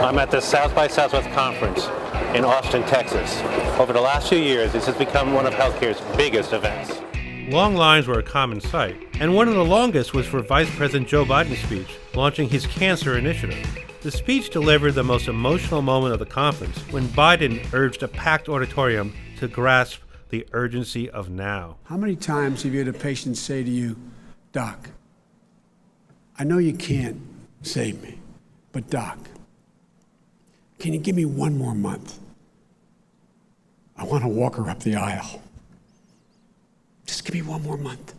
I'm at the South by Southwest conference in Austin, Texas. Over the last few years, this has become one of healthcare's biggest events. Long lines were a common sight, and one of the longest was for Vice President Joe Biden's speech, launching his cancer initiative. The speech delivered the most emotional moment of the conference when Biden urged a packed auditorium to grasp the urgency of now. How many times have you had a patient say to you, "Doc, I know you can't save me, but Doc, can you give me one more month? I want to walk her up the aisle. Just give me one more month."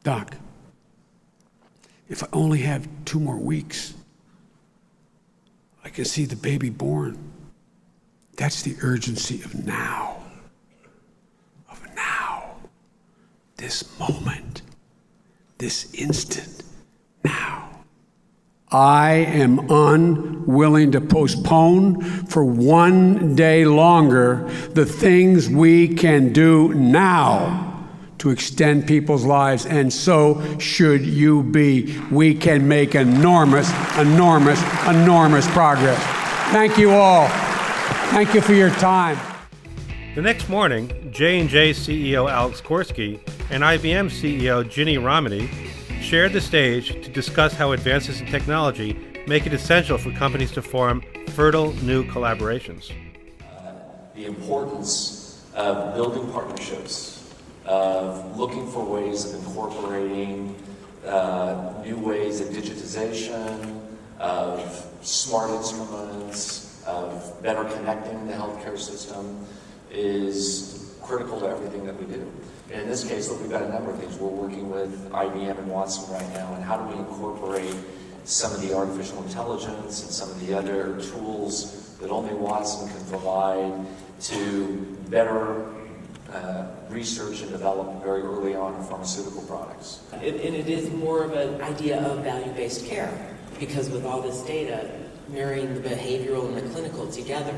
"Doc, if I only have 2 more weeks, I can see the baby born." That's the urgency of now. Of now. This moment. This instant. Now. I am unwilling to postpone for 1 day longer the things we can do now to extend people's lives, and so should you be. We can make enormous, enormous, enormous progress. Thank you all. Thank you for your time. The next morning, J&J CEO Alex Korsky and IBM CEO Ginny Rometty shared the stage to discuss how advances in technology make it essential for companies to form fertile new collaborations. The importance of building partnerships, of looking for ways of incorporating new ways of digitization, of smart instruments, of better connecting the healthcare system is critical to everything that we do. And in this case, look, we've got a number of things. We're working with IBM and Watson right now, and how do we incorporate some of the artificial intelligence and some of the other tools that only Watson can provide to better research and develop very early on pharmaceutical products. And it is more of an idea of value-based care, because with all this data, marrying the behavioral and the clinical together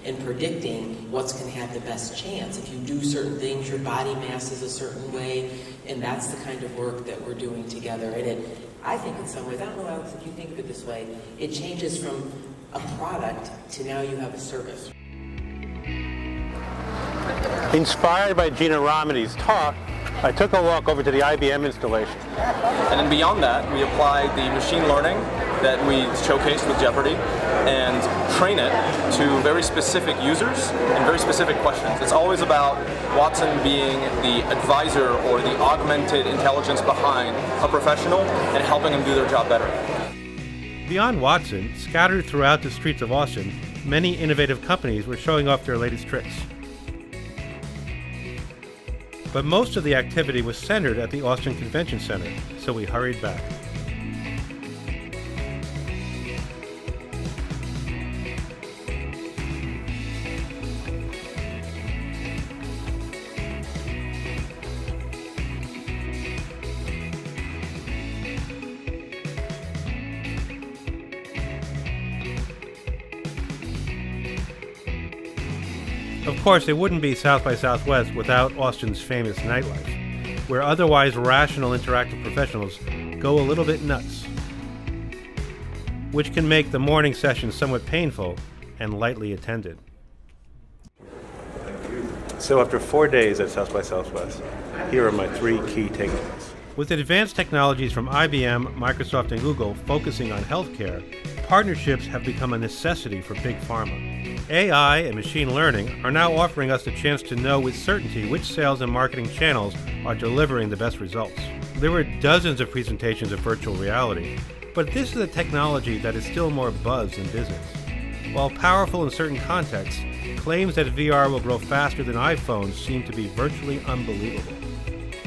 and predicting what's going to have the best chance. If you do certain things, your body mass is a certain way, and that's the kind of work that we're doing together. And I think in some ways, I don't know, Alex, if you think of it this way, it changes from a product to now you have a service. Inspired by Gina Rometty's talk, I took a walk over to the IBM installation. And then beyond that, we applied the machine learning that we showcased with Jeopardy and train it to very specific users and very specific questions. It's always about Watson being the advisor or the augmented intelligence behind a professional and helping them do their job better. Beyond Watson, scattered throughout the streets of Austin, many innovative companies were showing off their latest tricks. But most of the activity was centered at the Austin Convention Center, so we hurried back. Of course, it wouldn't be South by Southwest without Austin's famous nightlife, where otherwise rational interactive professionals go a little bit nuts, which can make the morning session somewhat painful and lightly attended. So after 4 days at South by Southwest, here are my 3 key takeaways. With advanced technologies from IBM, Microsoft, and Google focusing on healthcare, partnerships have become a necessity for big pharma. AI and machine learning are now offering us the chance to know with certainty which sales and marketing channels are delivering the best results. There were dozens of presentations of virtual reality, but this is a technology that is still more buzz than business. While powerful in certain contexts, claims that VR will grow faster than iPhones seem to be virtually unbelievable.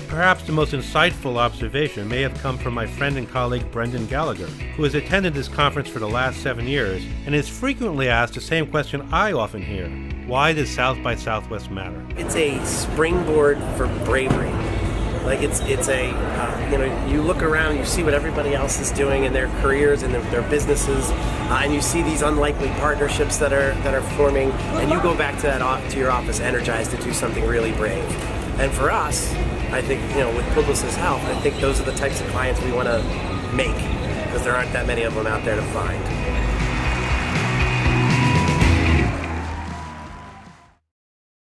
Perhaps the most insightful observation may have come from my friend and colleague Brendan Gallagher, who has attended this conference for the last 7 years and is frequently asked the same question I often hear: why does South by Southwest matter? It's a springboard for bravery. Like it's a, you look around, you see what everybody else is doing in their careers and their businesses, and you see these unlikely partnerships that are forming, and you go back to your office energized to do something really brave. And for us, I think, with Publicis Health, I think those are the types of clients we want to make. because there aren't that many of them out there to find.